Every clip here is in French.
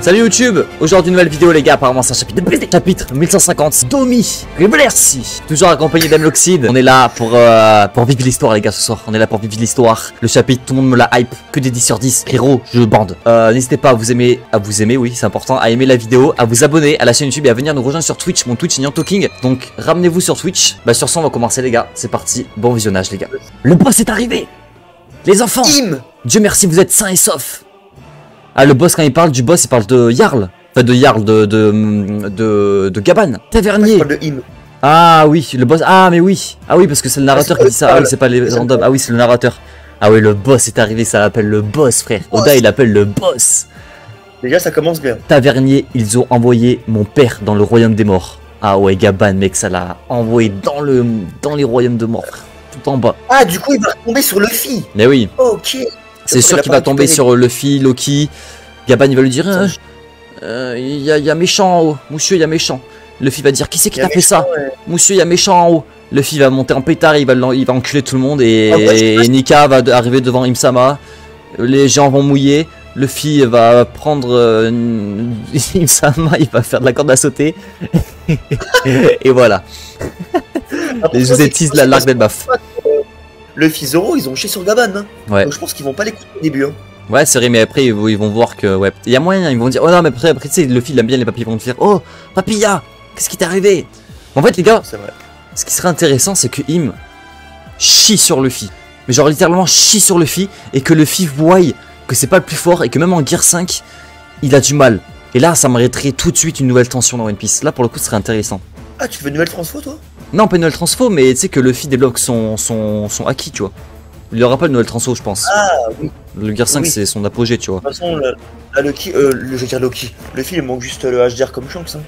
Salut YouTube, aujourd'hui nouvelle vidéo les gars, apparemment c'est un chapitre de BD. Chapitre 1150, Domi, merci. Toujours accompagné d'Amloxide. On est là pour vivre l'histoire les gars ce soir, on est là pour vivre l'histoire. Le chapitre, tout le monde me la hype, que des 10 sur 10, héros, je bande. N'hésitez pas à vous aimer, oui c'est important, à aimer la vidéo, à vous abonner à la chaîne YouTube et à venir nous rejoindre sur Twitch, mon Twitch Nyan Talking. Donc ramenez-vous sur Twitch. Bah sur ça on va commencer les gars, c'est parti, bon visionnage les gars. Le boss est arrivé. Les enfants, Dieu merci vous êtes sains et saufs. Ah le boss quand il parle du boss il parle de Jarl. Enfin de Jarl de Gaban. Tavernier. Ah oui le boss. Ah mais oui. Ah oui parce que c'est le narrateur qui dit ça. Ah oui c'est pas les randoms. Ah oui c'est le narrateur. Ah oui le boss est arrivé, ça l'appelle le boss frère. Oda il l'appelle le boss. Déjà ça commence bien. Tavernier, ils ont envoyé mon père dans le royaume des morts. Ah ouais Gaban mec ça l'a envoyé dans les royaumes de morts frère. Tout en bas. Ah du coup il va tomber sur Luffy. Mais oui. Ok. C'est sûr qu'il va tomber sur Luffy, Loki. Gaban il va lui dire il y a méchant en haut, monsieur il y a méchant. Luffy va dire qui c'est qui t'a fait ça monsieur il y a méchant en haut. Luffy va monter en pétard, il va enculer tout le monde et Nika va arriver devant Im-sama. Les gens vont mouiller. Luffy va prendre Im-sama, il va faire de la corde à sauter. Et voilà. Et je vous ai teasé l'arc del baf. Luffy Zoro ils ont chié sur Gaban hein. Ouais. Donc je pense qu'ils vont pas l'écouter au début hein. Ouais c'est vrai mais après ils vont voir que ouais il y a moyen, ils vont dire oh non mais après tu sais Luffy il aime bien les papilles, ils vont te dire oh papilla qu'est-ce qui t'est arrivé. En fait les gars ce qui serait intéressant c'est que Im chie sur Luffy, mais genre littéralement chie sur Luffy et que Luffy voie que c'est pas le plus fort et que même en Gear 5 il a du mal, et là ça mériterait tout de suite une nouvelle tension dans One Piece. Là pour le coup ce serait intéressant. Ah tu veux une nouvelle transfo toi? Non pas une nouvelle transfo mais tu sais que Luffy débloque son acquis tu vois. Il n'y aura pas de nouvelle transfo je pense. Ah oui. Le Gear 5 c'est son apogée tu vois. De toute façon je vais dire Loki. Le film manque juste le HDR comme chance hein.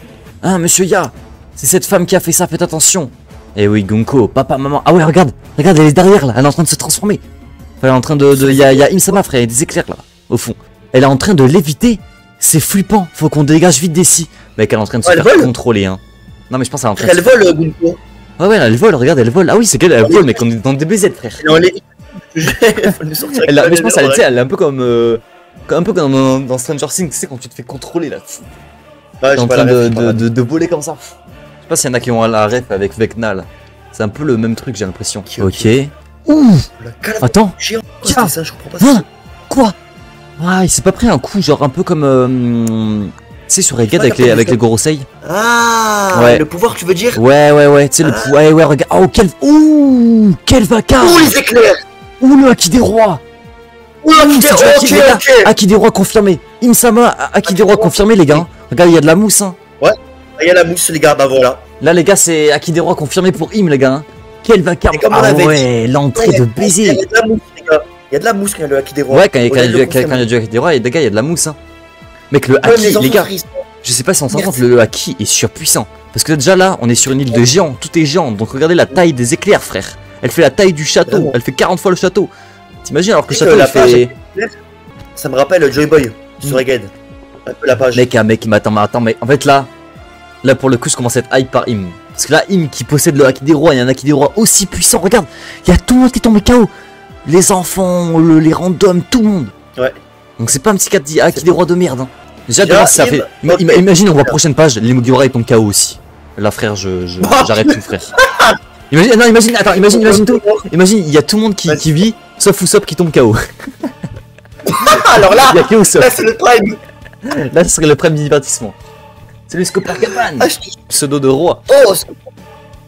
Ah monsieur Ya, c'est cette femme qui a fait ça, faites attention. Eh oui Gunko, papa, maman. Ah ouais regarde, elle est derrière là, elle est en train de se transformer. Elle est en train il y a Im-sama frère, il y a des éclairs là, au fond. Elle est en train de léviter, c'est flippant, faut qu'on dégage vite d'ici. Mec elle est en train de se faire contrôler hein. Non mais je pense qu'elle est en train de elle vole Gunko. Ouais elle vole, regarde elle vole. Ah oui c'est qu'elle vole mec, on est dans des BZ frère. Mais je pense qu'elle est un peu comme dans Stranger Things, tu sais quand tu te fais contrôler là. Ouais, t'es en train de voler comme ça. Je sais pas s'il y en a qui ont la ref avec Vecna là. C'est un peu le même truc j'ai l'impression. Ok. Ouh. Attends. Ça, je comprends pas ça. Quoi? Ah il s'est pas pris un coup genre un peu comme tu sais sur Egad avec les Gorosei. Ah ouais. Le pouvoir tu veux dire? Ouais tu sais le pouvoir. Ouais regarde. Oh quel vacarme. Oh les éclairs. Ouh le Haki des rois. Haki des rois confirmé. Im-sama Haki des rois confirmé les gars. Regarde il y a de la mousse hein. Ouais. Il y a la mousse les gars, bah voilà. Là les gars c'est Haki des rois confirmé pour Im les gars hein. Quel vacarme. Ah ouais l'entrée de baiser. Il y a de la mousse les gars. Il y a de la mousse quand il y a le Haki des rois. Ouais quand il y a du Haki des rois les gars il y a de la mousse hein. Mec le Haki les gars. Je sais pas si on s'entend que le Haki est surpuissant. Parce que déjà là on est sur une île de géants, tout est géant. Donc regardez la taille des éclairs frère. Elle fait la taille du château, elle fait 40 fois le château. T'imagines alors que le château il fait... Ça me rappelle Joy Boy sur Egad. Un peu la page. Mec mais attends mais en fait là pour le coup je commence à être hype par Im. Parce que là Im qui possède le Haki des rois, il y a un Haki des rois aussi puissant, regarde. Il y a tout le monde qui tombe KO. Les enfants, les randoms, tout le monde. Ouais. Donc c'est pas un petit Haki des rois de merde hein. Déjà de ça fait... Imagine on voit prochaine page, les Mugiwara ils tombent KO aussi. Là frère j'arrête tout frère. Imagine tout. Imagine il y a tout le monde qui vit sauf Usopp qui tombe KO. Alors là, il y a que Usopp. Là c'est le prime. Là ce serait le prime du divertissement. C'est le Scooper Gaban. Pseudo de roi. Oh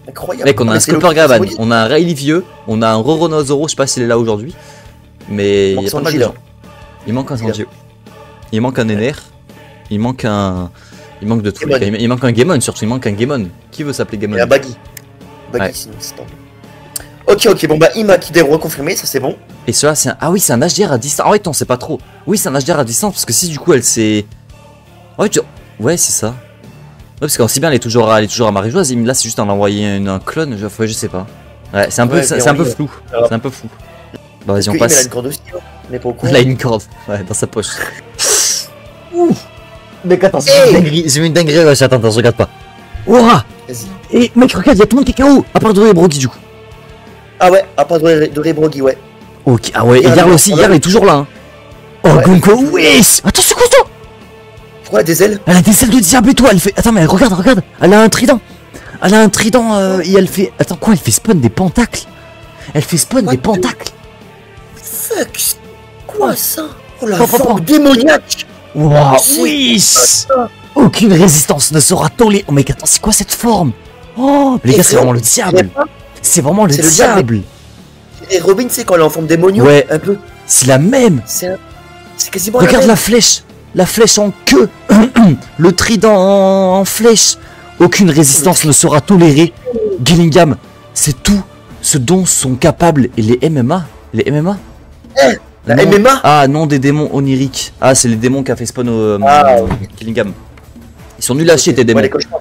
incroyable. Mec on a un Scooper Gaban, on a un Rayleigh vieux, on a un Roronoa-Zoro, je sais pas s'il est là aujourd'hui. Mais il y a pas mal de gens. Il manque un Sanji. Il manque un Ener. Il manque de trucs. Il manque un Gaemon surtout, il manque un Gaemon. Qui veut s'appeler Gaemon? Il y a Baggy. Baggy sinon c'est pas bon. Ok bon bah Im Haki des rois confirmé, ça c'est bon. Et cela c'est un... Ah oui c'est un HDR à distance. Ah ouais non c'est pas trop. Oui c'est un HDR à distance parce que si du coup elle s'est... Ouais c'est ça. Ouais parce qu'aussi bien elle est toujours à Marie-Joise. Là c'est juste en envoyer un clone, je sais pas. Ouais c'est un peu flou. C'est un peu flou. Bah vas-y on passe. Il a une corde aussi, mais pas au courant. Il a une corde, ouais dans sa poche. Ouh. Mec attends, j'ai une dinguerie, ouais, attends, je regarde pas. Ouah. Et mec regarde, il y a tout le monde qui est KO, à part de Rebrogi du coup. Ah ouais, à part de Rebrogi ouais. Ok, ah ouais, et Yarl aussi, Yarl est toujours là hein. Oh, Ouais. Gonko, oui. Attends, c'est quoi ça? Pourquoi elle a des ailes? Elle a des ailes de diable et tout, elle fait... Attends, mais regarde, regarde. Elle a un trident. Elle a un trident et elle fait... Attends, quoi? Elle fait spawn des pentacles. Elle fait spawn What des the- pentacles. Fuck. Quoi ça? Oh la Papa, forme papa. démoniaque. Waouh, C'est oui. ça. Aucune résistance ne sera tollée. Oh, mec, attends, c'est quoi cette forme? Oh, les Et gars, c'est frérot, vraiment le diable. C'est vraiment le C'est le diable. diable. Et Robin, c'est quand elle est en forme démonio, Ouais. un peu. C'est la même. C'est quasiment Regarde la la même. flèche. La flèche en queue. Le trident en flèche. Aucune résistance ne sera tolérée. Gillingham, c'est tout ce dont sont capables les MMA. Les MMA La Non. MMA. Ah non, des démons oniriques. Ah, c'est les démons qu'a fait spawn au Ah, Gillingham. Ils sont nuls à chier tes démons. Ouais, les cauchemars.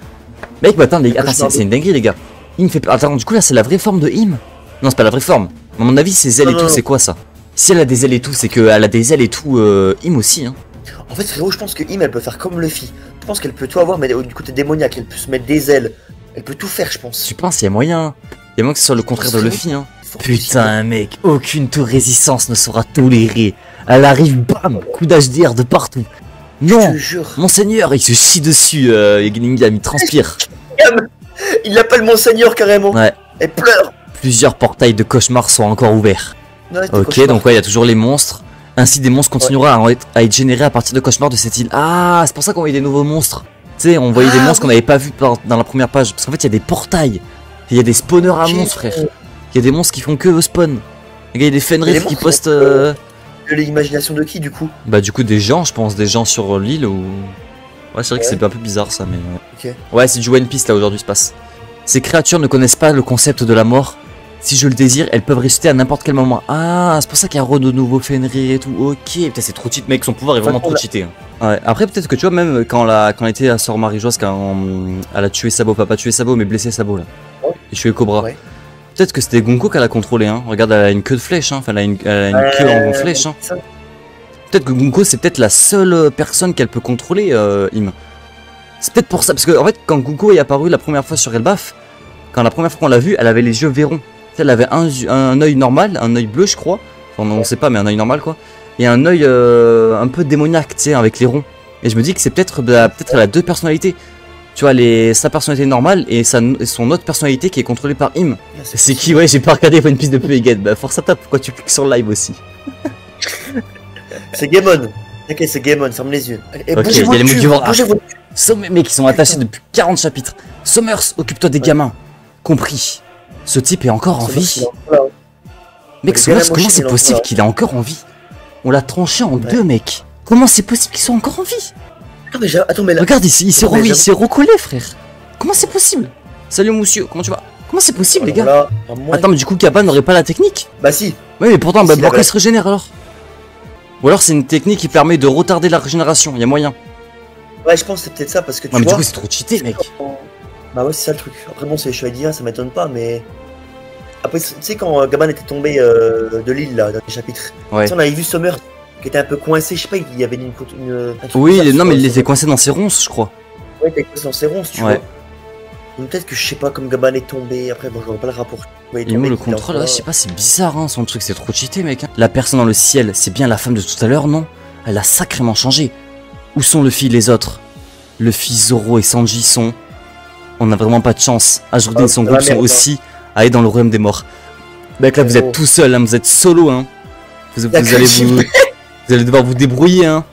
Mec, mais attends, attends, cauchemars. c'est une dinguerie les gars. Il me fait... Attends, du coup là c'est la vraie forme de Im. Non, c'est pas la vraie forme. À mon avis, ses ailes et Non, tout, non, c'est quoi ça? Si elle a des ailes et tout, c'est qu'elle a des ailes et tout, Im aussi, hein. En fait, frérot, je pense que Im, elle peut faire comme Luffy. Je pense qu'elle peut tout avoir, mais du côté démoniaque, elle peut se mettre des ailes. Elle peut tout faire, je pense. Tu penses, il y a moyen. Il y a moyen que ce soit le contraire de Luffy, hein. Fort Putain, mec, aucune tour résistance ne sera tolérée. Elle arrive, bam, coup d'HDR de partout. possible, Non, je te jure. monseigneur, il se chie dessus, Gillingham, il transpire. Il l'appelle Monseigneur carrément. Ouais. Elle pleure. Plusieurs portails de cauchemar sont encore ouverts. Ouais, c'était Ok, cauchemar. donc ouais, il y a toujours les monstres. Ainsi, des monstres continueront à être générés à partir de cauchemars de cette île. Ah, c'est pour ça qu'on voyait des nouveaux monstres. Tu sais, on voyait des Ah, monstres qu'on n'avait pas vus dans la première page. Parce qu'en fait, il y a des portails. Et il y a des spawners à Ok. monstres, frère. Il y a des monstres qui font que spawn. Il y a des Et les Fenrir qui monstres, postent. De l'imagination de qui, du coup? Bah, du coup, des gens, je pense, des gens sur l'île ou. Ouais, c'est vrai que Ouais. c'est un peu bizarre ça, mais. Ok. Ouais, c'est du One Piece là aujourd'hui, se passe. Ces créatures ne connaissent pas le concept de la mort. Si je le désire, elles peuvent ressusciter à n'importe quel moment. Ah, c'est pour ça qu'il y a de nouveau Fenrir et tout. Ok, putain, c'est trop cheat, mec. Son pouvoir est vraiment trop cheaté. Hein. Ouais. Après, peut-être que tu vois, même quand elle était à Sœur Marie-Joise, quand elle a tué Sabo, pas tué Sabo, mais blessé Sabo là. Ouais. Et tué Cobra. Ouais. Peut-être que c'était Gonko qu'elle a contrôlé. Hein. Regarde, elle a une queue de flèche. Hein. Enfin, elle a une queue en flèche. Hein. Ça. Peut-être que Gonko, c'est peut-être la seule personne qu'elle peut contrôler, Im. C'est peut-être pour ça, parce que en fait, quand Gonko est apparu la première fois sur Elbaf, quand la première fois qu'on l'a vu, elle avait les yeux verrons. Tu sais, elle avait un œil normal, un œil bleu, je crois. Enfin, on sait pas, mais un œil normal, quoi. Et un œil un peu démoniaque, tu sais, avec les ronds. Et je me dis que c'est peut-être elle a deux personnalités. Tu vois, sa personnalité normale et son autre personnalité qui est contrôlée par Im. C'est qui? Ouais, j'ai pas regardé One Piece depuis Egghead. Bah, force à tape, pourquoi tu cliques sur le live aussi? C'est Gaemon. Ok, c'est Gaemon, ferme les yeux. Et Ok, bougez il y a les votre cul, Mugiwara. bougez votre cul. Mec, ils sont attachés depuis 40 chapitres. Summers, occupe-toi des gamins. Compris. Ce type est encore en C'est bon, vie. il est encore là. Mec, Le Summers, gars, comment moche, c'est il est possible encore là. qu'il est encore en vie? On l'a tranché en deux, mec. Comment c'est possible qu'ils soient encore en vie? Attends, mais là. Regarde ici, il s'est Non, mais il s'est recollé, frère. Comment c'est possible? Salut, monsieur, comment tu vas? Comment c'est possible, les gars? Là, à moins- Attends, mais du coup, Kappa n'aurait pas la technique? Bah si. Ouais, mais pourtant, Si, bah, il pourquoi avait- il se régénère alors? Ou alors c'est une technique qui permet de retarder la régénération, il y a moyen. Ouais, je pense que c'est peut-être ça parce que tu Non, mais du vois. coup, c'est trop cheaté, mec. Bah ouais, c'est ça le truc. Après, bon, c'est les chevaliers divins, ça m'étonne pas, mais. Après, tu sais, quand Gaban était tombé de l'île, là, dans les chapitres, Ouais. tu sais, on avait vu Summer qui était un peu coincé, je sais pas, il y avait un truc Oui, comme ça non, sur- mais il sur- était coincé dans ses ronces, je crois. Ouais, il était coincé dans ses ronces, tu Ouais. vois. Donc peut-être que je sais pas, comme Gaban est tombé, après, bon, je vois pas le rapport. Ouais, il est Et tombé, le il était contrôle, encore ouais, je sais pas, c'est bizarre, hein, son truc, c'est trop cheaté, mec. Hein. La personne dans le ciel, c'est bien la femme de tout à l'heure, non? Elle a sacrément changé. Où sont Luffy et les autres? Luffy, Zoro et Sanji sont... On n'a vraiment pas de chance. Ajordine et son dans la groupe sont merde, aussi à aller dans le royaume des morts. Mec, là, vous êtes tout seul, hein, vous êtes solo, hein. Vous Il y a allez que vous... Vous allez devoir vous débrouiller, hein.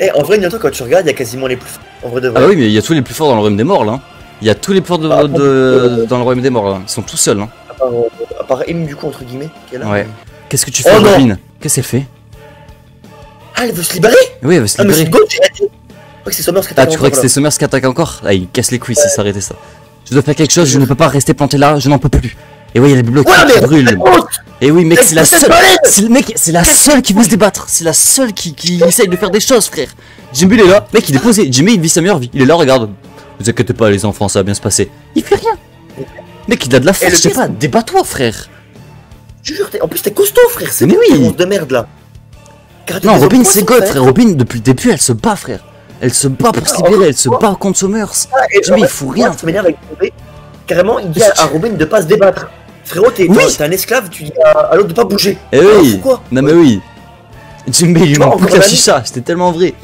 Eh, en vrai, bientôt, quand tu regardes, il y a quasiment les plus forts. En vrai de vrai. Ah bah oui, mais il y a tous les plus forts dans le royaume des morts, là. Hein. Il y a tous les plus forts dans le royaume des morts, là. Ils sont tout seuls, hein. À part Im, du coup, entre guillemets, qui est là. Ouais. Qu'est-ce que tu fais, Oh non. Robin? Qu'est-ce qu'elle fait? Ah, elle veut se libérer? Oui, elle veut se Ah, mais c'est libérer. Go, j'ai dit. Je crois que c'est Summers qui Ah, attaque tu croyais que encore, c'était Summers qui attaque encore? Ah, il casse les couilles si ça arrêtait ça. Je dois faire quelque chose, je ne peux pas rester planté là, je n'en peux plus. Et oui, il y a les blocs là. Ouais, qui mais. brûlent. Et oui, mec, Elle c'est la peut-être seule. balèze. C'est la seule qui veut se débattre. C'est la seule qui essaye de faire des choses, frère. Jimmy, il est là. Mec, il est posé. Jimmy, il vit sa meilleure vie. Il est là, regarde. Vous inquiétez pas, les enfants, ça va bien se passer. Il fait rien. Mec, il a de la Et force, le je sais pire, pas. Débat-toi, frère. Je jure, en plus, t'es costaud, frère. C'est Mais quoi, oui. tes ronces de merde là. Karaté Non, des Robin, hommes c'est poissons, God, frère. Robin, depuis le début, elle se bat, frère. Elle se bat pour se libérer. Elle se bat contre Summers. Ah, et Jimmy, genre, il fout rien. moi, ça m'énerve avec Robin. Carrément, il dit à Robin de pas se débattre. Frérot, t'es Oui. un esclave, tu dis à l'autre de pas bouger. Eh Alors, oui. fous quoi? Non, mais oui. Jinbei, il lui Tu vois, manque plus que la encore chicha, c'était tellement vrai.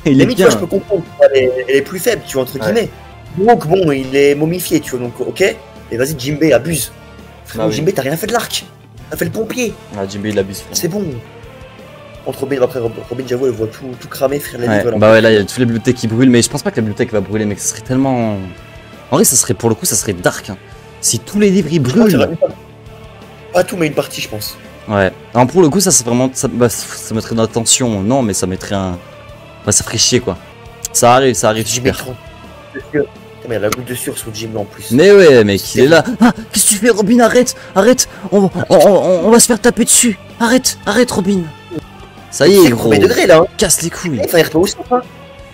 Il est Limite, tu bien. vois, je peux comprendre. Elle est plus faible, tu vois, entre guillemets. Donc, bon, il est momifié, tu vois, donc, ok. Et vas-y, Jinbei, abuse. Frérot, Ah oui. Jinbei, t'as rien fait de l'arc. T'as fait le pompier. Ah, Jinbei, il abuse. C'est bon. Entre Robin, après, Robin, j'avoue, elle voit tout cramer, frère, la Ouais, livre, là. bah ouais, là, il y a toutes les bibliothèques qui brûlent, mais je pense pas que la bibliothèque va brûler, mec. Ça serait tellement. En vrai, ça serait, pour le coup, ça serait dark. Hein. Si tous les livres ils brûlent. Pas tout, mais une partie, je pense. Ouais. Alors, pour le coup, ça, c'est vraiment. Ça mettrait de la tension. Non, mais ça mettrait un. Bah, ça ferait chier, quoi. Ça arrive, super. Mais il y a la goutte de sueur sur Jim en plus. Mais ouais, mec, il est là. Ah, qu'est-ce que tu fais, Robin? Arrête, arrête. On va se faire taper dessus. Arrête, Robin. Ça y est, gros. C'est degré là. Hein. Casse les couilles. Il fallait retrouver au stop. Hein.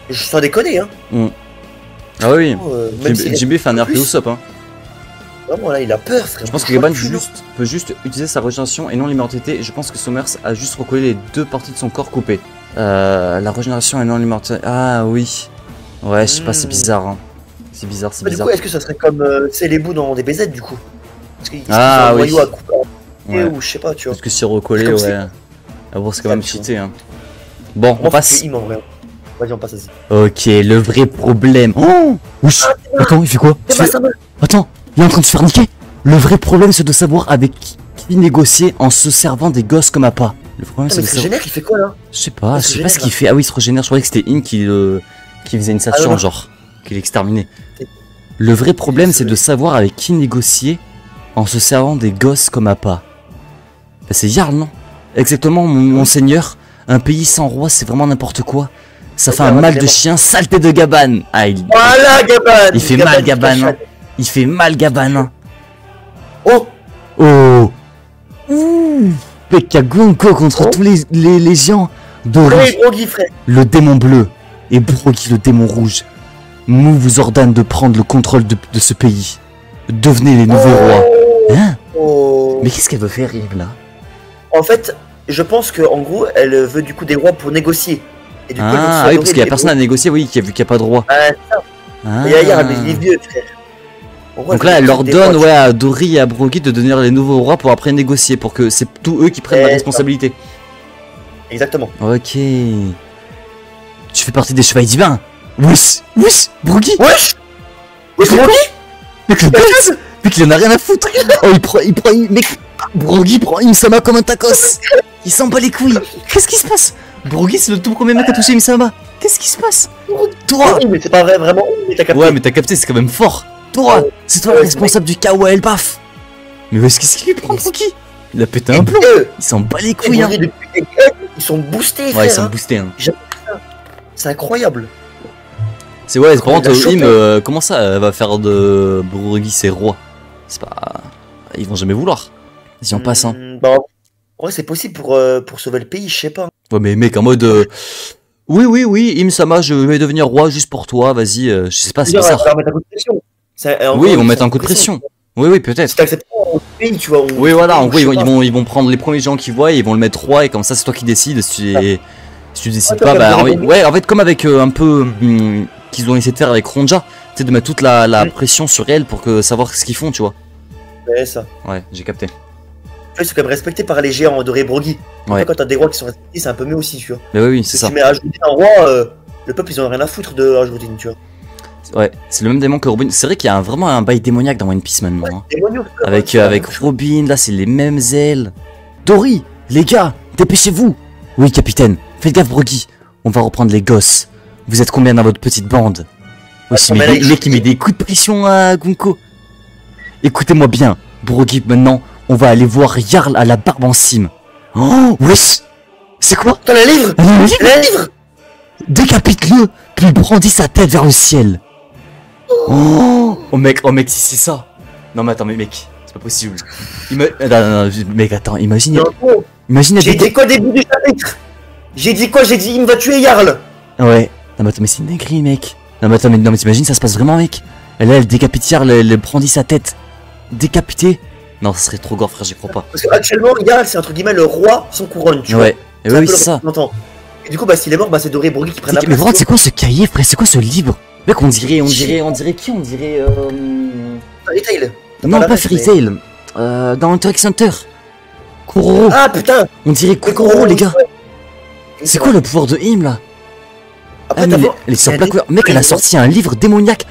Je sans déconner. Hein. Ah oui. Jinbei fait un RP au sop. Hein. Vraiment là, il a peur, frère. Je pense que Gaban peut juste utiliser sa régénération et non l'immortalité. Je pense que Sommers a juste recollé les deux parties de son corps coupées. La régénération et non l'immortalité. Ah oui. Ouais, je sais pas, c'est bizarre. Hein. C'est bizarre, c'est bizarre. Du coup, est-ce que ça serait comme les bouts dans des BZ du coup? Parce qu'ils ah oui. À couper, ouais. Ou je sais pas, tu vois. Parce que c'est recollé, ouais. Ah bon, c'est quand même cheaté. Hein. Bon, on passe. Vas-y, on passe, vas-y. Ok, le vrai problème. Oh Ouch. Attends, il fait quoi? Attends, il est en train de se faire niquer. Le vrai problème, c'est de savoir avec qui négocier en se servant des gosses comme appât. Le problème, c'est de savoir. Régénère, il fait quoi là? Je sais pas ce qu'il fait. Ah oui, il se régénère. Je croyais que c'était In qui faisait une station, genre. Qui l'exterminait. Le vrai problème, c'est de savoir avec qui négocier en se servant des gosses comme appât. Bah, c'est Jarl, non? Exactement, mon seigneur. Un pays sans roi, c'est vraiment n'importe quoi. Ça fait un mal de chien, saleté de Gaban. Ah, voilà, Gaban. Il fait mal, Gaban. Hein. Il fait mal, Gaban. Hein. Oh. Oh. Ouh. Pekagunko contre tous les géants. Dori, le démon bleu, et Brogi, le démon rouge. Nous vous ordonne de prendre le contrôle de ce pays. Devenez les nouveaux rois. Hein? Mais qu'est-ce qu'elle veut faire, Yves, là? En fait, je pense qu'en gros, elle veut du coup des rois pour négocier. Et du coup, oui, parce qu'il y a personne à négocier, oui, vu qu'il n'y a pas de roi. Et ailleurs, les vieux, frère. Donc là, elle leur donne à Dori et à Brogi de devenir les nouveaux rois pour après négocier, pour que c'est tous eux qui prennent la responsabilité. Exactement. Ok. Tu fais partie des chevaliers divins. Wesh, Brogi. Wesh Brogi. Mec, le bête. Mec, il en a rien à foutre. Oh, mec, Brogi prend Im-sama comme un tacos. Il s'en bat les couilles. Qu'est-ce qui se passe? Brogi, c'est le tout premier mec à toucher Im-sama. Qu'est-ce qui se passe? Toi. Oui, mais c'est pas vrai, vraiment. Ouais, mais t'as capté, c'est quand même fort. Toi, c'est toi le responsable du chaos à Elbaf. Mais qu'est-ce qu'il lui prend, Brogi? Il a pété un plomb. Il s'en bat les couilles. Hein. Ils sont boostés, frère. Ouais, ils sont boostés. Hein. C'est incroyable. C'est ouais, par contre, Im, comment ça elle va faire de Brogi ses rois? C'est pas. Ils vont jamais vouloir. Si on passe, hein. Bah, ouais, c'est possible pour sauver le pays, je sais pas. Ouais, mais mec, en mode. Oui, Im-sama, je vais devenir roi juste pour toi, vas-y, je sais pas, c'est bizarre. Oui, ils vont mettre un coup de pression. Oui, peut-être. Si t'acceptes pas au pays, tu vois. Oui, voilà, en gros, ils vont prendre les premiers gens qu'ils voient et ils vont le mettre roi, et comme ça, c'est toi qui décides. Si tu décides pas, bah. Ouais, en fait, comme avec un peu. Qu'ils ont essayé de faire avec Ronja, tu sais, de mettre toute la pression sur elle pour savoir ce qu'ils font, tu vois. Ouais, ça. Ouais, j'ai capté. Tu vois, ils sont quand même respectés par les géants Doré Brogi. Ouais. Quand t'as des rois qui sont respectés, c'est un peu mieux aussi, tu vois. Mais oui, c'est ça. Si tu mets à ajouter un roi, le peuple, ils ont rien à foutre de ajouter une, tu vois. Ouais, c'est le même démon que Robin. C'est vrai qu'il y a vraiment un bail démoniaque dans One Piece maintenant. Hein. Démoniaque, avec Robin, là, c'est les mêmes ailes. Dori, les gars, dépêchez-vous. Oui, capitaine, faites gaffe, Brogi. On va reprendre les gosses. Vous êtes combien dans votre petite bande? Oui, le mec qui met des coups de pression à Gunko. Écoutez-moi bien, Brogi, maintenant, on va aller voir Jarl à la barbe en cime. Oh, wesh. C'est quoi? T'as le livre? Le livre. Décapite-le, puis brandis sa tête vers le ciel. Oh mec, si c'est ça. Non mais attends, mec, c'est pas possible. Non, mec, attends, imagine. J'ai dit quoi au début du chapitre? J'ai dit quoi? J'ai dit il me va tuer Jarl. Ouais. Non mais attends, mais c'est une dinguerie, mec. Non mais attends, mais t'imagines, ça se passe vraiment, mec. Elle décapite Jarl, elle brandit sa tête. Décapité? Non, ça serait trop gore, frère, j'y crois pas. Parce qu'actuellement, Jarl, c'est entre guillemets le roi sans couronne, tu vois. Ouais, oui, c'est ça. Et du coup, bah, s'il est mort, bah, c'est Doré Brogi qui prenne la place. Mais vraiment, c'est quoi ce cahier, frère? C'est quoi ce livre? Mec, on dirait qui? On dirait. Fairy Tail. Non, pas Fairy Tail. Dans Hunter x Hunter. Kuroro. Ah putain. On dirait Kuroro, les gars. C'est quoi le pouvoir de Im là? Après, Ah mais d'abord, elle est sur il y a Black des- Mirror. Mec, elle a sorti un livre démoniaque.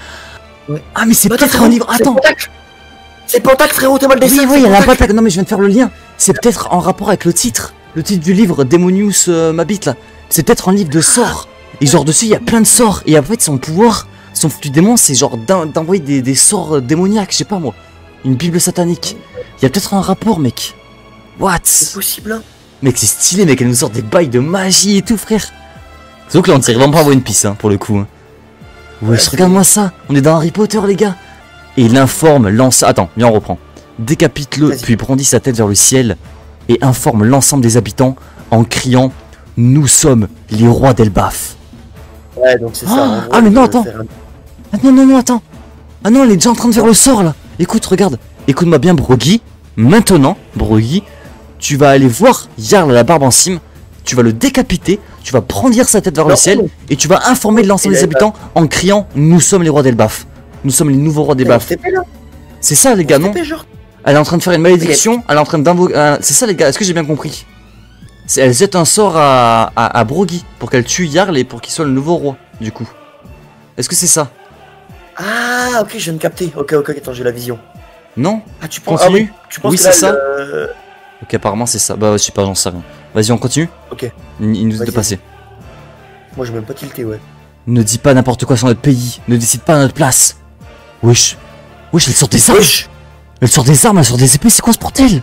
Ouais. Ah mais c'est Attends, peut-être un frérot, livre. c'est Attends. Pentacle. C'est Pentacle, frérot, t'es mal Oui, dessin. oui, elle a un pentacle. Non mais je viens de faire le lien. C'est peut-être en rapport avec le titre. Le titre du livre Demonius Mabit là. C'est peut-être un livre de sorts. Et genre dessus il y a plein de sorts. Et en fait son pouvoir, son du démon c'est genre d'envoyer des sorts démoniaques. Je sais pas moi. Une bible satanique. Il y a peut-être un rapport mec. What? C'est possible, hein. Mec c'est stylé mec. Elle nous sort des bails de magie et tout frère. Sauf que là on dirait vraiment pas One Piece hein, pour le coup. Hein. Ouais, regarde-moi ça. On est dans Harry Potter les gars. Et il informe l'ensemble. Attends, viens on reprend. Décapite-le, puis brandit sa tête vers le ciel et informe l'ensemble des habitants en criant « Nous sommes les rois d'Elbaf ». Ouais, donc c'est ça. Ah, en gros, ah, mais non, il veut attends. faire un- Ah non, non, non, attends. Ah non, elle est déjà en train de faire le sort là. Écoute, regarde. Écoute-moi bien, Broggy. Maintenant, Broggy, tu vas aller voir Jarl à la barbe en cime. Tu vas le décapiter. Tu vas brandir sa tête vers le Non. ciel. Et tu vas informer l'ensemble des habitants en criant « Nous sommes les rois d'Elbaf ». Nous sommes les nouveaux rois d'Elbaf. C'est là. C'est ça, les gars, non? Genre. Elle est en train de faire une malédiction. Elle est en train d'invoquer. C'est ça, les gars. Est-ce que j'ai bien compris? Elle jette un sort à Broggy pour qu'elle tue Jarl et pour qu'il soit le nouveau roi, du coup. Est-ce que c'est ça? Ah, ok, je viens de capter. Ok, attends, j'ai la vision. Non? Ah, tu penses, Continue. tu penses Oui, que c'est là, ça. elle, Ok, apparemment c'est ça. Bah, je sais pas, j'en sais rien. Vas-y, on continue. Ok. Il nous dit de Vas-y. passer. Moi, j'ai même pas tilté, ouais. Ne dis pas n'importe quoi sur notre pays. Ne décide pas à notre place. Wesh. Wesh, elle sort des armes. Wesh. Elle sort des armes, elle sort des épées. C'est quoi ce bordel?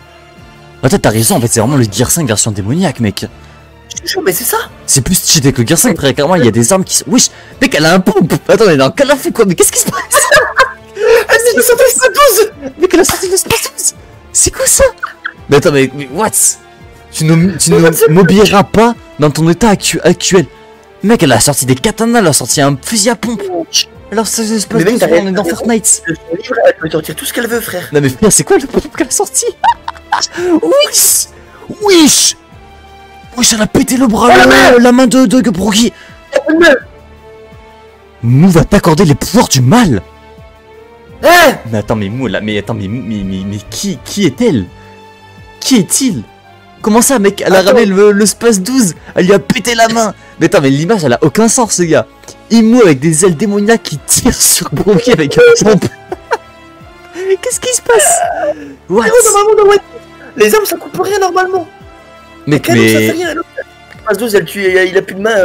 Attends, t'as raison. En fait, c'est vraiment le Gear 5 version démoniaque, mec. Je suis chaud, mais c'est ça. C'est plus cheaté que le Gear 5, très clairement. Il y a des armes qui sont. Wesh, mec, elle a un pompe. Attends, elle est dans quelle a fait quoi? Mais qu'est-ce qui se passe? Elle s'est sortie le 12. Mec, elle a sorti le Space 12. C'est quoi ça? Mais attends, mais what? Tu ne m'obéiras pas dans ton état actuel. Mec, elle a sorti des katanas, elle a sorti un fusil à pompe. Alors ça se passe Mais mec, tout, t'as on est dans raison. Fortnite. Son livre, elle peut sortir tout ce qu'elle veut, frère. Non mais frère, c'est quoi le pompe qu'elle a sorti? Wesh. Wesh. Wesh, elle a pété le bras, la main de Broggy. Mou va t'accorder les pouvoirs du mal. Hein? Mais attends, mais Mou, là, mais attends, mais qui est-elle? Qui est-il? Comment ça, mec? Elle a Attends. ramené le Space 12, elle lui a pété la main. Mais attends, mais l'image, elle a aucun sens, les gars. Immo avec des ailes démoniaques qui tirent sur Broggy avec un pompe. Qu'est-ce qui se passe? What? Frérot, normalement, dans One Piece, les armes, ça coupe rien, normalement. Mec, Canon, ça fait mais... rien. Phase 12, elle tue, il a plus de main.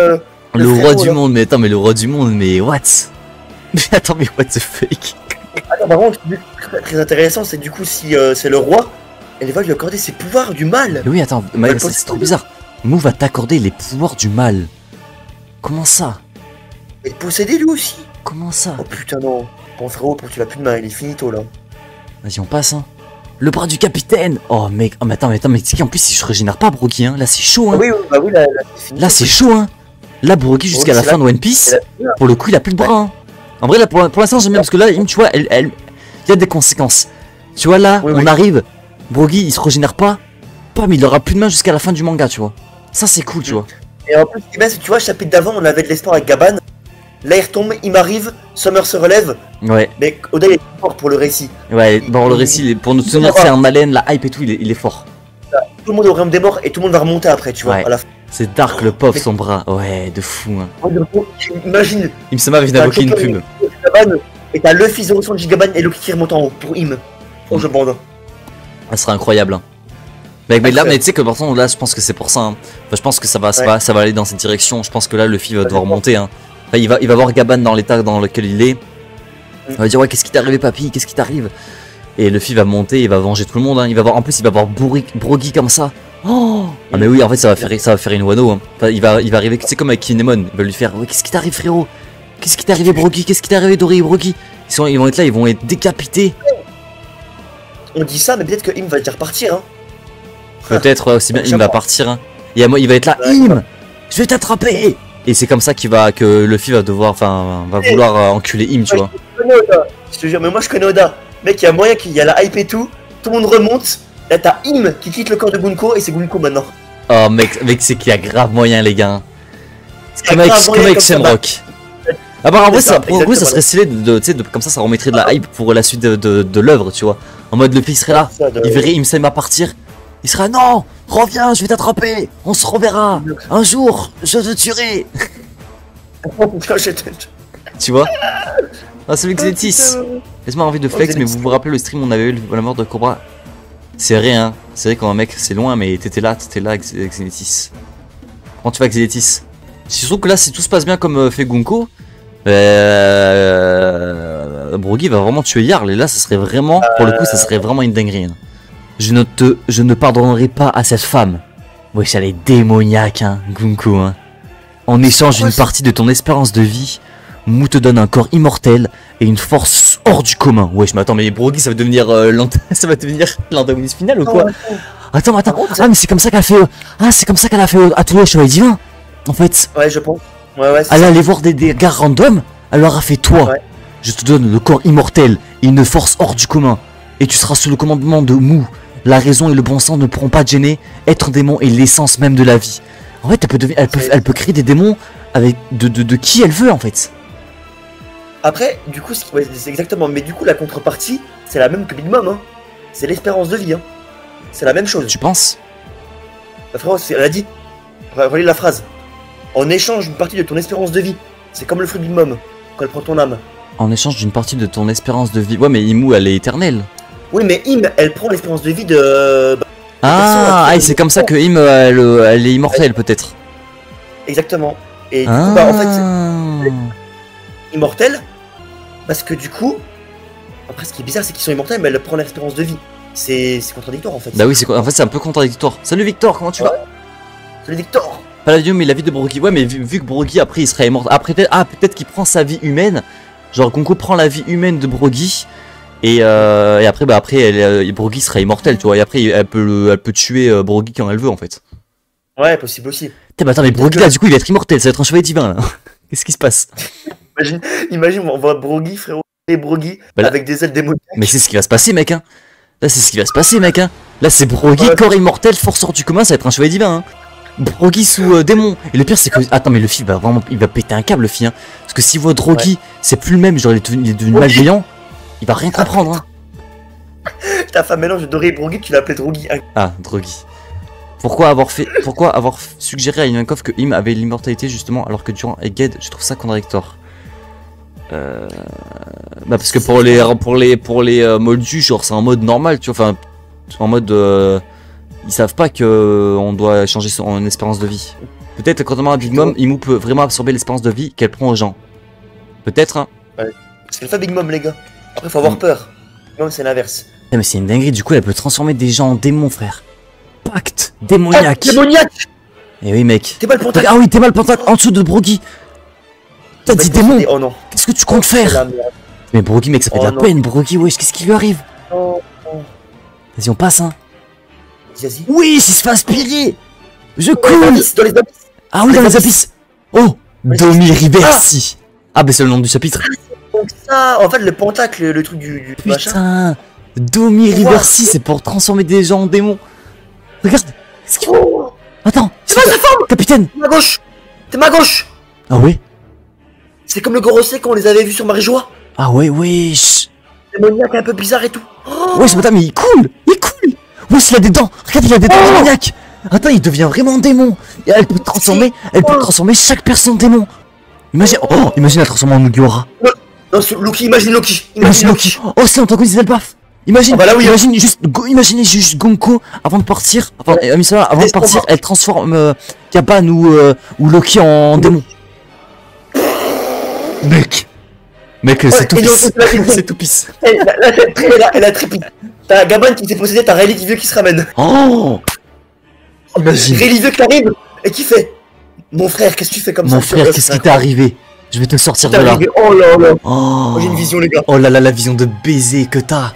Le roi frérot, du là. monde, mais attends, mais le roi du monde, mais what? Mais attends, mais what the fuck? Attends, par contre, très intéressant, c'est du coup, si c'est le roi, elle va lui accorder ses pouvoirs du mal. Mais oui, attends, Elle c'est trop bizarre. Mou va t'accorder les pouvoirs du mal. Comment ça? Et posséder lui aussi. Comment ça? Oh putain, non. Bon, frérot, pour que tu l'as plus de main, il est finito là. Vas-y, on passe, hein. Le bras du capitaine. Oh, mec, oh, mais attends, mais tu sais qu'en plus, il se régénère pas, Broggy, hein. Là, c'est chaud, hein. Ah oui, bah oui, là, c'est fini. Là, c'est chaud, hein. Là, Broggy, jusqu'à Oui, la c'est fin là- de One Piece, c'est là- pour le coup, il a plus de bras, hein. En vrai, là, pour l'instant, j'aime bien, parce que là, tu vois, il y a des conséquences. Tu vois, là, Oui, on oui. arrive, Broggy, il se régénère pas, mais il aura plus de main jusqu'à la fin du manga, tu vois. Ça, c'est cool, tu vois. Et en plus, ce qui est bien, c'est que tu vois, le chapitre d'avant, on avait de l'espoir avec Gaban. Là, il retombe, il m'arrive, Summer se relève. Ouais, Mais Oda, il est fort pour le récit. ouais, bon, le récit, pour nous tenir, c'est en haleine, la hype et tout, il est fort. Tout le monde est au royaume des morts et tout le monde va remonter après, tu vois, Ouais. à la fin. C'est Dark, le pauvre, Mais- son bras. Ouais, de fou, hein. Imagine, Il me semble vient d'invoquer une pub. Gaban, et t'as Luffy, Zoro Sanji, Gaban et Loki qui remontent en haut pour Im. Oh, je bande. Ça sera incroyable, hein. Mais là, mais tu sais que par contre, là, je pense que c'est pour ça, hein. Enfin, je pense que ça va aller dans cette direction. Je pense que là, Luffy va devoir monter, hein. Enfin, il va voir Gaban dans l'état dans lequel il est. Il va dire, ouais, qu'est-ce qui t'est arrivé, papy? Qu'est-ce qui t'arrive? Et Luffy va monter, il va venger tout le monde, hein. En plus, il va voir Broggy comme ça. Oh! Ah, mais oui, en fait, ça va faire une Wano, hein. Enfin, il va arriver, tu sais, comme avec Kinemon. Il va lui faire, ouais, qu'est-ce qui t'arrive, frérot? Qu'est-ce qui t'est arrivé, Broggy? Qu'est-ce qui t'est arrivé, Dory et Broggy? Ils vont être là, ils vont être décapités. On dit ça, mais peut-être que Im va déjà repartir, hein. Peut-être, ouais, aussi bien, il va partir, hein. Et il va être là, Ouais, Im! Je vais t'attraper! Et c'est comme ça que Luffy va devoir, enfin, va vouloir enculer Im, tu vois. Je connais Oda, je te jure, mais moi je connais Oda. Mec, il y a moyen qu'il y a la hype et tout le monde remonte. Là, t'as Im qui quitte le corps de Gunko et c'est Gunko maintenant. Oh, mec, c'est qu'il y a grave moyen, les gars. C'est Il y a grave comme moyen avec comme ça, Shamrock. Ah bah en vrai, C'est ça, pour le coup, ça exactement. serait stylé tu sais, comme ça remettrait de la hype pour la suite de l'œuvre, tu vois. En mode Luffy serait là, Ça, de- il verrait Im Sama partir, Il sera non, reviens, je vais t'attraper, on se reverra. Un jour, je te tuerai. Tu vois? Ah, salut Xenetis. Laisse-moi envie de flex, mais vous vous rappelez le stream où on avait eu la mort de Cobra? C'est rien, c'est vrai quand un mec c'est loin, mais t'étais là Xenetis. Comment tu vas Xenetis? Surtout que là, si tout se passe bien comme fait Gunko, Brogy va vraiment tuer Jarl, et là, ça serait vraiment, pour le coup, ça serait vraiment une dinguerie. Hein. Je ne pardonnerai pas à cette femme. Wesh, elle est démoniaque, hein, Gunko. Hein. En échange d'une partie de ton espérance de vie, Mou te donne un corps immortel et une force hors du commun. Wesh, mais attends, mais Brogy, ça va devenir ça va devenir l'antagoniste final ou quoi? Attends. Ah, mais c'est comme ça qu'elle fait. Ah, c'est comme ça qu'elle a fait à tous les chevaliers divins. En fait. Ouais, je pense. Ouais, elle allait voir des gars random. Elle leur a fait toi. Ouais. Je te donne le corps immortel et une force hors du commun. Et tu seras sous le commandement de Mou. La raison et le bon sens ne pourront pas te gêner. Être démon est l'essence même de la vie. En fait, elle peut créer des démons avec de qui elle veut en fait. Après, du coup, ouais, c'est exactement. Mais du coup, la contrepartie, c'est la même que Big Mom. Hein. C'est l'espérance de vie. Hein. C'est la même chose. Tu penses? Frérot, elle a dit. Relis la phrase. En échange d'une partie de ton espérance de vie. C'est comme le fruit Big Mom quand elle prend ton âme. En échange d'une partie de ton espérance de vie. Ouais, mais Imou, elle est éternelle. Oui, mais Im, elle prend l'espérance de vie de. C'est comme ça que Im, elle est immortelle peut-être. Exactement. Et du coup, en fait, immortelle. Parce que du coup, après, ce qui est bizarre, c'est qu'ils sont immortels, mais elle prend l'espérance de vie. C'est contradictoire en fait. Bah oui, en fait, c'est un peu contradictoire. Salut Victor, comment tu vas? Salut Victor. Palladium, mais la vie de Brogy. Ouais, mais vu que Brogy après il serait immortel. Après, peut-être qu'il prend sa vie humaine. Genre, Gonko prend la vie humaine de Brogy. Et après, Brogy sera immortel, tu vois. Et après, elle peut tuer Brogy quand elle veut en fait. Ouais, possible aussi. Attends, mais Brogy là, du coup, il va être immortel. Ça va être un chevalier divin là. Qu'est-ce qui se passe? Imagine, on voit Brogy, frérot, et Brogy avec des ailes démoniaques. Mais c'est ce qui va se passer, mec. Hein. Là, c'est ce qui va se passer, mec. Hein. Là, c'est Brogy, corps immortel, force hors du commun, ça va être un chevalier divin. Hein. Brogy sous démon. Et le pire, c'est que. Attends, mais le film il va péter un câble, le film. Hein. Parce que s'il voit Brogy, c'est plus le même. Genre, il est devenu malveillant. Il va rien comprendre. Hein. Ta femme mélange Doré et Brogy, tu l'as appelé Drogy. Ah, Drogy. Pourquoi avoir suggéré à Ivankov que Im avait l'immortalité justement alors que durant Egghead, je trouve ça contradictoire. Parce que pour les moldus, genre c'est en mode normal, tu vois, enfin en mode ils savent pas que on doit changer son espérance de vie. Peut-être contrairement à Big Mom, Imou peut vraiment absorber l'espérance de vie qu'elle prend aux gens. Peut-être hein. Ouais. Parce qu'elle fait Big Mom les gars. Après faut avoir peur. Non, c'est l'inverse. Mais c'est une dinguerie, du coup elle peut transformer des gens en démons, frère. Pacte démoniaque. Démoniaque. Eh oui mec. T'es mal pentacle. Ah oui, t'es mal pentacle en dessous de Brogy. T'as dit démon. Oh non. Qu'est-ce que tu comptes faire? Mais Brogy mec, ça fait de la peine. Brogy, wesh, qu'est-ce qui lui arrive? Vas-y, on passe hein. Vas-y. Oui, il se fait aspirer. Je coule. Dans les abysses. Ah oui, dans les abysses. Oh, Domi Riversi. Ah bah c'est le nom du chapitre. Donc ça, en fait le pentacle, le truc du machin. Putain, Domi Riversi, c'est pour transformer des gens en démons. Regarde. Attends, c'est pas sa forme. Capitaine. T'es ma gauche. T'es ma gauche. Ah ouais. C'est comme le Gorosei quand on les avait vus sur Marie-Joie. Ah ouais, wesh. Démoniaque un peu bizarre et tout. Wesh, attends, mais il coule. Wesh, il a des dents. Regarde, il a des dents démoniaques. Attends, il devient vraiment démon. Et elle peut transformer chaque personne en démon. Imagine la transformer en Mugiwara. Non, Loki, imagine Loki. Oh, c'est l'antagoniste d'Elbaf. Imagine, bah là, oui, imaginez juste Gonko avant de partir. Avant de partir, elle transforme Kaban ou Loki en démon. Mec, c'est tout pisse. C'est tout pisse. Elle a trippé. T'as Gaban qui s'est possédé, t'as Rayleigh vieux qui se ramène. Oh, imagine. Rayleigh vieux qui arrive et qui fait. Mon frère, qu'est-ce que tu fais comme ça? Mon frère, qu'est-ce qui t'est arrivé? Je vais te sortir de là. Oh là là. Oh, j'ai une vision les gars. Oh là là, la vision de baiser que t'as.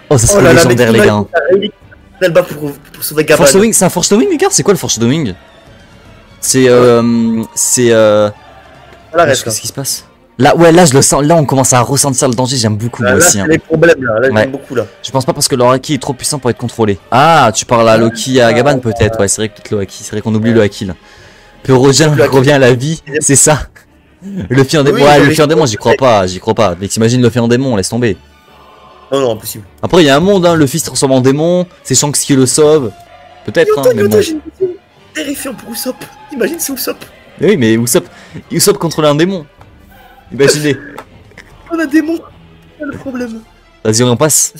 Oh, ça serait légendaire les gars. Pour sauver Gaban. Foreshadowing, c'est un foreshadowing les gars? C'est quoi le foreshadowing? C'est qu'est-ce qui se passe? Là, ouais, là je le sens, là on commence à ressentir le danger, j'aime beaucoup moi aussi. Là, c'est les problèmes là, j'aime beaucoup là. Je pense pas parce que le haki est trop puissant pour être contrôlé. Ah, tu parles à Loki et à Gaban peut-être, ouais, c'est vrai que peut-être le haki, c'est vrai qu'on oublie le haki là. Puis Rogen revient à la vie, c'est ça. Le fier en démon, ouais, le fier en démon, j'y crois pas, Mais t'imagines le fier en démon, laisse tomber. Non, non, impossible. Après, il y a un monde, hein. Luffy se transforme en démon. C'est Shanks qui le sauve. Peut-être, hein. Mais bon. J'ai une vision terrifiant pour Usopp. Imagine, c'est Usopp. Mais oui, mais Usopp contrôle un démon. Imaginez. On a un démon. C'est le problème. Vas-y, on passe.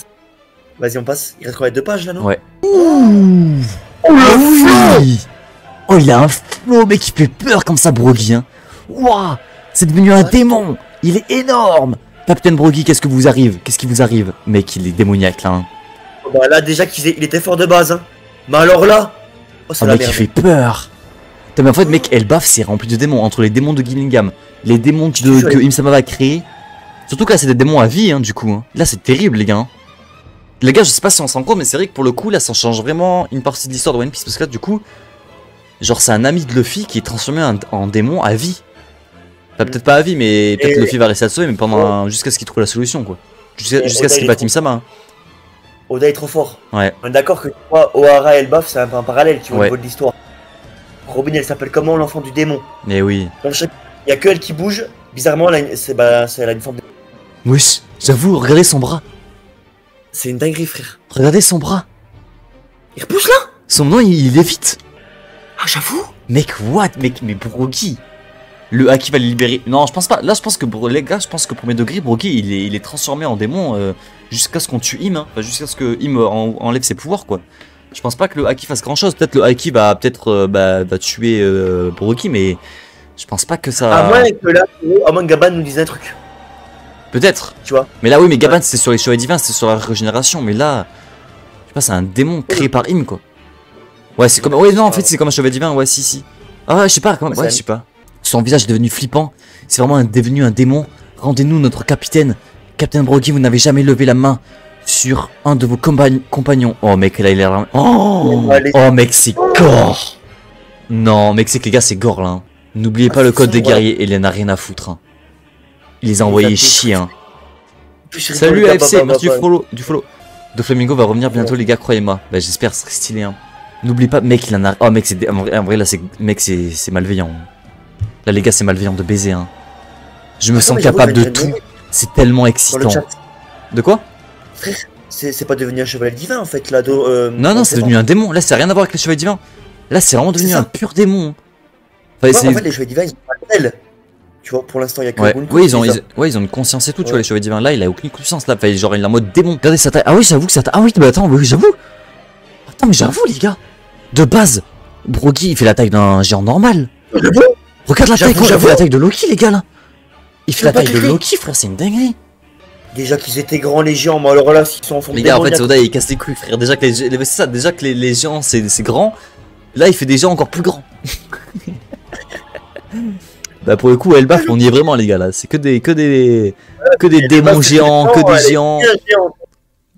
Vas-y, on passe. Il reste combien de pages là, non? Ouais. Ouh. Oh le oui. Oh, il a un flow, mec, qui fait peur comme ça, Brogy, hein. Waouh. C'est devenu un démon. Il est énorme. Captain Brogy, qu'est-ce qui vous arrive? Mec, il est démoniaque, là. Hein. Bah là, déjà qu'il était fort de base, hein. Mais alors là... Oh, c'est la mec, merde. il fait peur. Putain, mais en fait, mec, Elbaf, c'est rempli de démons. Entre les démons de Gillingham, les démons que Im-sama va créer. Surtout que là, c'est des démons à vie, hein, du coup. Hein. Là, c'est terrible, les gars. Hein. Les gars, je sais pas si on s'en rend compte, mais c'est vrai que pour le coup, là, ça change vraiment une partie de l'histoire de One Piece. Parce que là, du coup, genre, c'est un ami de Luffy qui est transformé en démon à vie. Enfin, peut-être pas à vie, mais peut-être Luffy va réussir à le sauver, mais pendant jusqu'à ce qu'il trouve la solution, quoi. Jusqu'à ce qu'il batte Im-sama. Hein. Oda est trop fort. Ouais. On est d'accord que tu vois, Ohara et Elbaf, c'est un peu un parallèle, tu vois, Ouais. au niveau de l'histoire. Robin, elle s'appelle comment, l'enfant du démon? Mais oui. Dans chaque... Il y a que elle qui bouge. Bizarrement, elle a une forme de... Wesh, j'avoue, regardez son bras. C'est une dinguerie, frère. Regardez son bras. Il repousse là? Son nom, il est vite. Ah, j'avoue. Mec, what? Mec, mais Brogy. Le Haki va le libérer. Non, je pense pas. Là, je pense que, les gars, je pense que premier degré, Brogy, il est transformé en démon jusqu'à ce qu'on tue Im. Hein. Enfin, jusqu'à ce que Im enlève ses pouvoirs, quoi. Je pense pas que le Haki fasse grand chose. Peut-être le Haki va va tuer Brogy, mais je pense pas que ça. À moins que là, à moins que Gaban nous dise un truc. Peut-être. Tu vois. Mais là, oui, mais Gaban, c'était sur les chevaliers divins, c'était sur la régénération. Mais là, je sais pas, c'est un démon créé par Im, quoi. Ouais, c'est comme. Ouais, non, en fait, c'est comme un chevalier divin. Ouais, si. Ah, ouais, je sais pas. Comment... Ouais, je sais pas. Son visage est devenu flippant. C'est vraiment devenu un démon. Rendez-nous notre capitaine. Captain Brogy, vous n'avez jamais levé la main sur un de vos compagnons. Oh, mec, là, il est l'air. Oh, mec, c'est gore. Non, mec, c'est que les gars, c'est gore, là. Hein. N'oubliez pas le code des guerriers. Et il en a rien à foutre. Hein. Il les a envoyés chier. Hein. Salut, AFC. Merci du follow. De Flamingo va revenir bientôt, les gars, croyez-moi. Bah, j'espère, ce serait stylé. Hein. N'oublie pas, mec, il en a. Oh, mec, c'est. En vrai, là, c'est malveillant. Là, les gars, c'est malveillant de baiser. Hein. Je me sens capable de tout. C'est tellement excitant. De quoi? Frère, c'est pas devenu un chevalier divin en fait là. Non, c'est devenu un démon. Là, c'est rien à voir avec les chevaliers divins. Là, c'est vraiment devenu un pur démon. Enfin, en fait, les chevaliers divins, ils ont pas de. Tu vois, pour l'instant, il y a que ouais, ils ont une conscience et tout, tu vois, les chevaliers divins. Là, il a aucune conscience là. Enfin, genre, il est en mode démon. Regardez sa taille. Ah oui, j'avoue que sa taille. Ah oui, bah attends, oui, j'avoue. Attends, mais j'avoue, les gars. De base, Brogy, il fait la taille d'un géant normal. Regarde la taille, il fait la taille de Loki, les gars là. Il fait la taille de Loki, frère, c'est une dinguerie. Déjà qu'ils étaient grands les géants, mais alors là, s'ils sont en forme de les gars, en fait, Oda il casse les couilles, frère. Déjà que les géants c'est grand. Là, il fait des géants encore plus grands. Bah, pour le coup, Elbaf, on y est vraiment, les gars là. C'est que des démons géants, que des géants.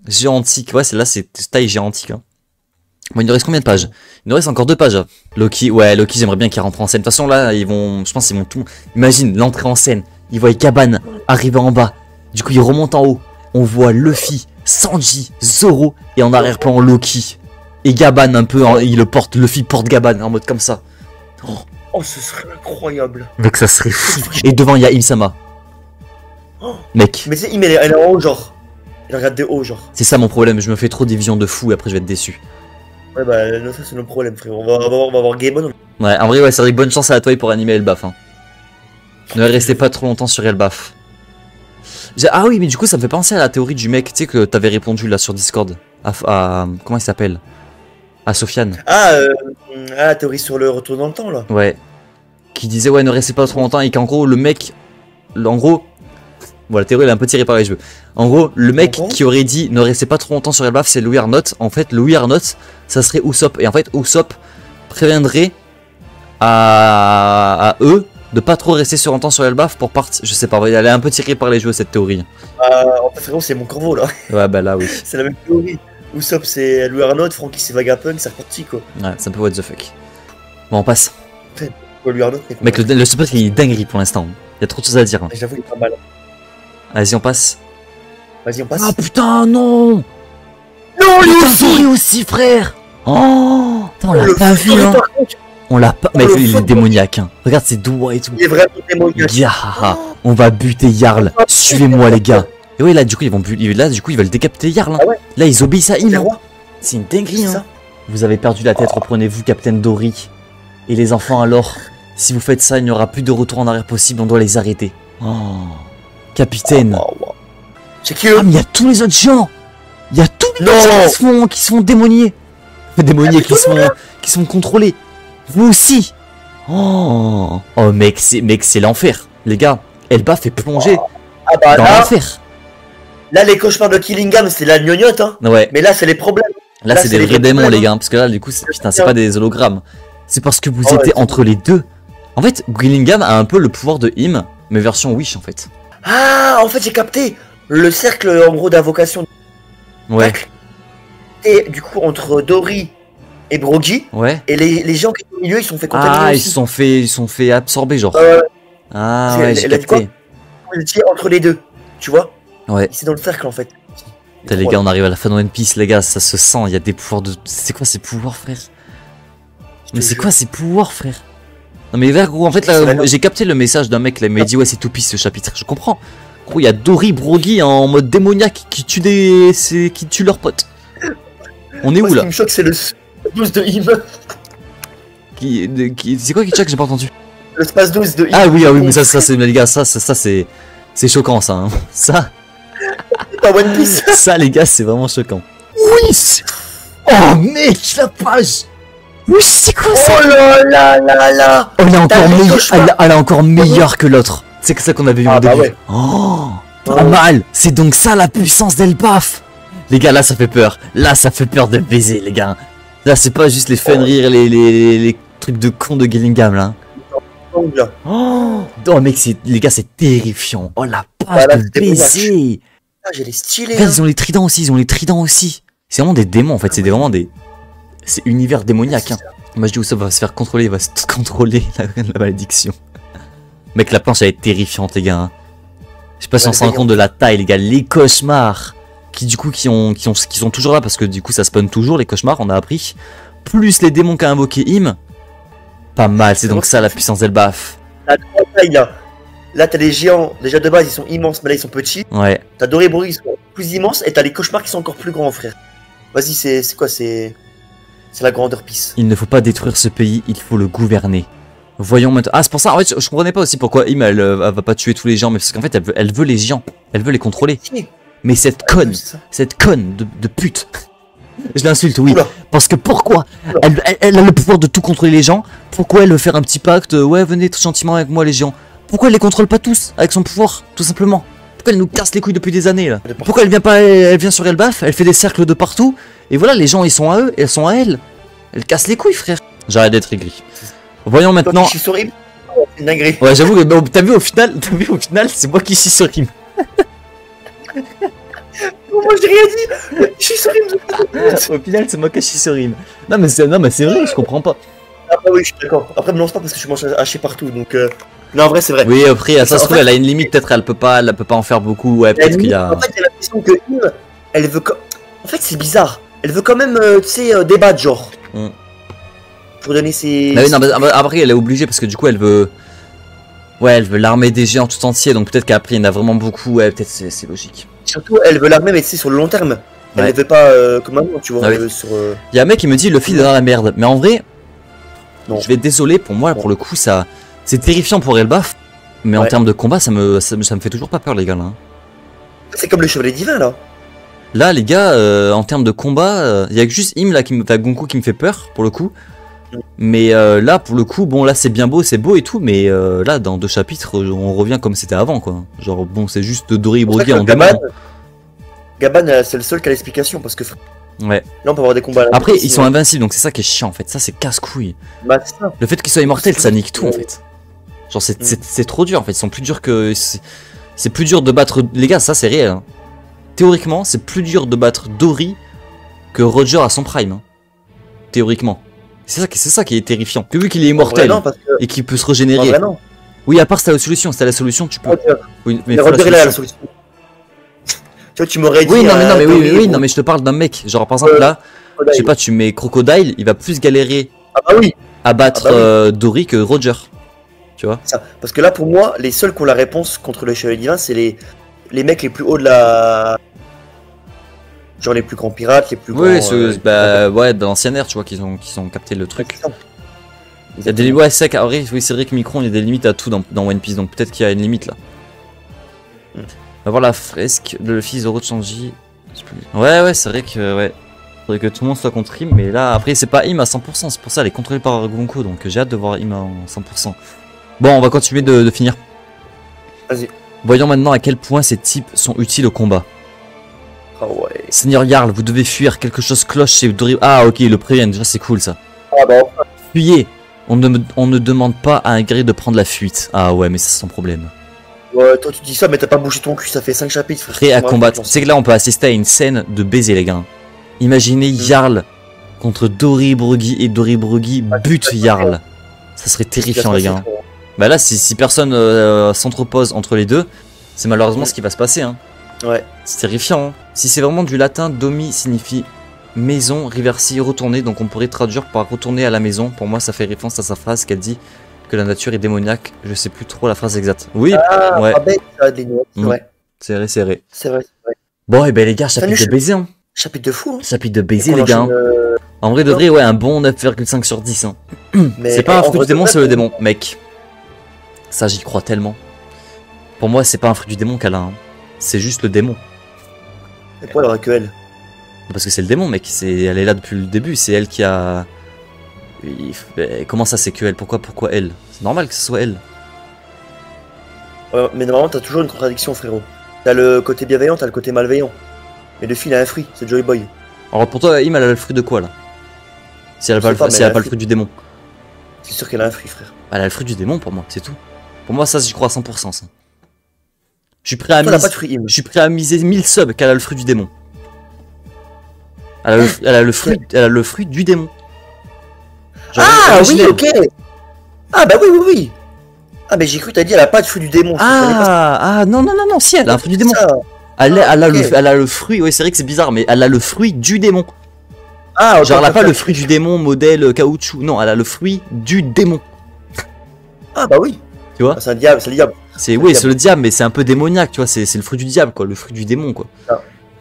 Géantiques. Ouais, là, c'est taille géantique. Hein. Bon, il nous reste combien de pages? Il nous reste encore 2 pages. Loki, j'aimerais bien qu'il rentre en scène. De toute façon, là, je pense qu'ils vont tout. Imagine l'entrée en scène. Ils voient Gaban arriver en bas. Du coup, ils remontent en haut. On voit Luffy, Sanji, Zoro et en arrière-plan Loki. Et Gaban un peu, il le porte. Luffy porte Gaban en mode comme ça. Oh, ce serait incroyable. Mec, ça serait fou. Et devant, il y a Im-sama. Mec. Mais tu sais, elle est en haut, genre. Elle regarde de haut, genre. C'est ça mon problème. Je me fais trop des visions de fou et après, je vais être déçu. Ouais, bah, ça, c'est notre problème, frère. On va avoir Gaemon. Ouais, en vrai, ouais, c'est vrai, bonne chance à toi pour animer Elbaf. Hein. Ne restez pas trop longtemps sur Elbaf. Ah oui, mais du coup, ça me fait penser à la théorie du mec, tu sais, que t'avais répondu là sur Discord. Comment il s'appelle? À Sofiane. La théorie sur le retour dans le temps, là. Ouais. Qui disait, ouais, ne restez pas trop longtemps et qu'en gros, le mec. En gros. Bon, la théorie, elle est un peu tirée par les cheveux. En gros, le mec qui aurait dit ne restez pas trop longtemps sur Elbaf, c'est Louis Arnott. En fait, Louis Arnott, ça serait Usopp. Et en fait, Usopp préviendrait à eux de pas trop rester sur longtemps sur Elbaf pour partir. Je sais pas, elle est un peu tirée par les cheveux cette théorie. En fait, frérot, c'est mon corbeau là. Ouais, bah là, oui. C'est la même théorie. Usopp, c'est Louis Arnott, Franky, c'est Vagapunk, c'est reparti quoi. Ouais, c'est un peu what the fuck. Bon, on passe. Louis Arnott, mec, le super, il est dinguerie pour l'instant. Il y a trop de choses à dire. Hein. J'avoue, il est pas mal. Vas-y, on passe. Vas-y, on passe. Ah putain, non! Non, lui aussi, frère! Oh! Putain, on l'a pas vu, hein! On l'a pas. Mais il est démoniaque, hein! Regarde ses doigts et tout. Il est vraiment démoniaque. On va buter Jarl. Suivez-moi, les gars. Et ouais, là, du coup, ils veulent décapiter Jarl. Hein. Ah ouais. Là, ils obéissent à Im. Hein. C'est une dinguerie. C'est Hein. ça. Vous avez perdu la tête, reprenez-vous, Capitaine Dory. Et les enfants, alors, si vous faites ça, il n'y aura plus de retour en arrière possible, on doit les arrêter. Oh. Capitaine. C'est qui eux? Ah, mais il y a tous les autres gens. Il y a tous les gens qui se font démonier. Démonier, qui se font contrôler. Vous aussi. Oh, mec, c'est l'enfer. Les gars, Elba fait plonger dans l'enfer. Là, les cauchemars de Killingham, c'est la gnognotte, hein. Ouais. Mais là, c'est les problèmes. Là, c'est des vrais démons, les gars. Parce que là, du coup, c'est pas des hologrammes. C'est parce que vous étiez entre les deux. En fait, Gillingham a un peu le pouvoir de Im, mais version Wish, en fait. Ah, en fait, j'ai capté. Le cercle, en gros, d'invocation. Ouais. Et du coup, entre Dory et Brogy. Ouais. Et les gens qui sont au milieu, ils sont fait contaminer. Ah, aussi. ils sont fait absorber, genre. Ah, ouais, j'ai capté. Vous étiez entre les deux, tu vois. Ouais. C'est dans le cercle, en fait. Putain, les gars, on arrive à la fin de One Piece, les gars, ça se sent, il y a des pouvoirs de... C'est quoi ces pouvoirs, frère? Mais c'est quoi ces pouvoirs, frère? Non mais vers gros, en fait, là, j'ai capté le message d'un mec, là, il m'a dit, ouais, c'est tout pisse ce chapitre, je comprends. Gros, il y a Dory, Brogy en mode démoniaque qui tue leurs potes. On est où, là? Ce qui me choque, c'est le 12 de Im. C'est quoi qui choque? J'ai pas entendu. Le space 12 de Im. Ah oui, mais ça c'est, les gars, ça c'est choquant, ça. Hein. Ça... Dans One Piece. Ça, les gars, c'est vraiment choquant. Oui. Oh, mec, la page. Oui, c'est quoi ça? Oh là là là là. Oh, elle est encore meilleure que l'autre. C'est que ça qu'on avait vu au début. Ouais. Oh, pas mal. C'est donc ça la puissance d'Elbaf. Les gars, là, ça fait peur. Là, ça fait peur de baiser, les gars. Là, c'est pas juste les fun rires, les trucs de con de Gillingham, là. Oh, mec, les gars, c'est terrifiant. Oh, la page de baiser. Ah, j'ai les stylés. Ils ont les tridents aussi, C'est vraiment des démons en fait, c'est vraiment des... C'est univers démoniaque. Hein. Moi je dis où ça va se faire contrôler, il va se contrôler la malédiction. Mec, la planche elle est terrifiante, les gars. Hein. Je sais pas si on se rend compte de la taille, les gars. Les cauchemars qui sont toujours là parce que du coup ça spawn toujours, les cauchemars, on a appris. Plus les démons qu'a invoqué Im. Pas mal, c'est donc ça la puissance d'Elbaf. La taille là. Là, t'as les géants, déjà de base, ils sont immenses, mais là, ils sont petits. Ouais. T'as Dory et Brogy, ils sont plus immenses, et t'as les cauchemars qui sont encore plus grands, frère. Vas-y, c'est quoi? C'est la grandeur pisse. Il ne faut pas détruire ce pays, il faut le gouverner. Voyons maintenant... Ah, c'est pour ça, en fait, je comprenais pas aussi pourquoi Im, elle va pas tuer tous les gens, mais parce qu'en fait, elle veut les gens. Elle veut les contrôler. Mais cette conne de pute... Je l'insulte, oui. Oula. Parce que pourquoi elle a le pouvoir de tout contrôler les gens. Pourquoi elle veut faire un petit pacte? Ouais, venez tout gentiment avec moi, les gens. Pourquoi elle les contrôle pas tous avec son pouvoir, tout simplement? Pourquoi elle nous casse les couilles depuis des années là? Pourquoi elle vient sur Elbaf, elle fait des cercles de partout, et voilà, les gens ils sont à eux, et elles sont à elle. Elle casse les couilles, frère. J'arrête d'être aigri. Voyons maintenant. Je suis sur Im. C'est une dinguerie. Ouais, j'avoue que t'as vu au final, c'est moi qui suis sur Im. Moi j'ai rien dit. Je suis sur Im. Au final, c'est moi qui suis sur Im. Non mais c'est vrai, je comprends pas. Ah bah oui, je suis d'accord. Après me lance pas parce que je mange haché partout, donc. Non, en vrai, c'est vrai. Oui, après, ça se trouve, elle a une limite, peut-être elle peut pas en faire beaucoup. Ouais, peut-être qu'il y a. En fait, j'ai l'impression que Im, elle veut. En fait, c'est bizarre. Elle veut quand même, tu sais, débattre, genre. Pour donner ses. Bah oui, non, mais après, elle est obligée parce que du coup, elle veut. Ouais, elle veut l'armée des géants tout entier, donc peut-être qu'après, il y en a vraiment beaucoup. Ouais, peut-être c'est logique. Surtout, elle veut l'armée, mais tu sais, sur le long terme. Elle ne veut pas comme avant, tu vois. Oui. Il y a un mec qui me dit Luffy est dans la merde, mais en vrai, non. Je vais être désolé, pour moi, pour le coup, ça. C'est terrifiant pour Elbaf, mais en termes de combat, ça me fait toujours pas peur, les gars. Là. C'est comme le chevalier divin, là. Là, les gars, en termes de combat, il y a juste Im, là, Gonku qui me fait peur, pour le coup. Mais là, pour le coup, bon, là, c'est bien beau, c'est beau et tout, mais là, dans 2 chapitres, on revient comme c'était avant, quoi. Genre, bon, c'est juste Dory et Brogy en démon. Gaban, c'est le seul qui a l'explication, parce que... Ouais. Là, on peut avoir des combats. Après, ils sont invincibles, donc c'est ça qui est chiant, en fait. Ça, c'est casse-couille. Bah, c'est ça. Le fait qu'ils soient immortels, ça nique tout, en fait. Genre c'est trop dur en fait, ils sont plus durs que... C'est plus dur de battre... Les gars, ça c'est réel. Hein. Théoriquement, c'est plus dur de battre Dory que Roger à son prime. Hein. Théoriquement. C'est ça qui est terrifiant. Que vu qu'il est immortel et qu'il peut se régénérer. Oui, à part c'est la solution, tu peux... Oui, mais Roger il a la solution. Tu vois, tu m'aurais dit... Oui, non mais je te parle d'un mec. Genre par exemple là, je sais pas, tu mets Crocodile, il va plus galérer à battre Dory que Roger. Tu vois ça. Parce que là, pour moi, les seuls qui ont la réponse contre le chevalier divin, c'est les mecs les plus hauts de la. Genre les plus grands pirates, les plus grands. Ouais, dans l'ancienne ère, tu vois, qu'ils ont capté le truc. Il y a des ouais, c'est vrai que Micron, il y a des limites à tout dans One Piece, donc peut-être qu'il y a une limite là. On va voir la fresque de Luffy, Zoro, Sanji. Ouais, c'est vrai que ouais. Faudrait que tout le monde soit contre Im, mais là après c'est pas Im à 100%, c'est pour ça elle est contrôlée par Gonko, donc j'ai hâte de voir Im à 100%. Bon, on va continuer de finir. Vas-y. Voyons maintenant à quel point ces types sont utiles au combat. Ah ouais. Seigneur Jarl, vous devez fuir, quelque chose cloche chez Dory. Ah ok, ils le préviennent, déjà c'est cool ça. Ah bah. Fuyez. On ne demande pas à un guerrier de prendre la fuite. Ah ouais, mais c'est son problème. Ouais, toi tu dis ça, mais t'as pas bougé ton cul, ça fait 5 chapitres. Prêt à combattre. Tu sais que là on peut assister à une scène de baiser les gars. Imaginez Jarl contre Dory Broggy et Dory Broggy bute Jarl. Ça serait terrifiant les gars. Bah là si personne s'entrepose entre les deux, c'est malheureusement ce qui va se passer hein. Ouais. C'est terrifiant hein. Si c'est vraiment du latin, domi signifie maison, Riversi retourner, donc on pourrait traduire par retourner à la maison. Pour moi ça fait référence à sa phrase qu'elle dit que la nature est démoniaque. Je sais plus trop la phrase exacte. Oui, ouais. C'est vrai, c'est vrai. C'est vrai, c'est vrai. Bon et ben les gars, chapitre de baiser hein. Chapitre de fou. Hein. Chapitre de baiser les gars. En vrai de vrai, ouais, un bon 9,5 sur 10 hein. C'est pas un fruit du démon, c'est le démon, mec. Ça j'y crois tellement. Pour moi c'est pas un fruit du démon qu'elle a, hein. C'est juste le démon. Et pourquoi elle aurait que elle? Parce que c'est le démon mec, elle est là depuis le début, c'est elle qui a... Comment ça c'est que elle? Pourquoi elle? C'est normal que ce soit elle. Ouais, mais normalement t'as toujours une contradiction frérot. T'as le côté bienveillant, t'as le côté malveillant. Mais Luffy il a un fruit, c'est Joy Boy. Alors pour toi Im elle a le fruit de quoi là? Si elle a pas le fruit du démon. C'est sûr qu'elle a un fruit frère. Elle a le fruit du démon pour moi, c'est tout. Pour moi ça j'y crois à 100% ça. Je suis prêt à miser 1000 subs qu'elle a le fruit du démon. Elle a le fruit du démon. Genre, ah oui ok. Ah bah oui. Ah mais j'ai cru t'as dit elle a pas de fruit du démon. Non si elle a un fruit du démon. Elle a le fruit, oui c'est vrai que c'est bizarre mais elle a le fruit du démon. Ah okay, genre elle a pas le fruit du démon modèle caoutchouc, non elle a le fruit du démon. Ah bah oui. Tu vois? C'est un diable, c'est le diable. C'est le diable mais c'est un peu démoniaque tu vois, c'est le fruit du diable quoi, le fruit du démon quoi. Le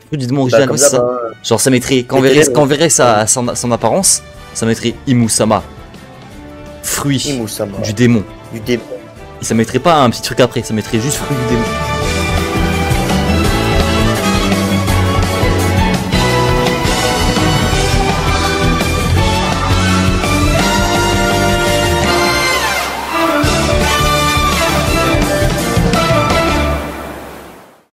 fruit du démon original, c'est ça. Genre ça mettrait, quand on verrait son apparence, ça mettrait Imusama. Fruit du démon. Et ça mettrait pas un petit truc après, ça mettrait juste fruit du démon.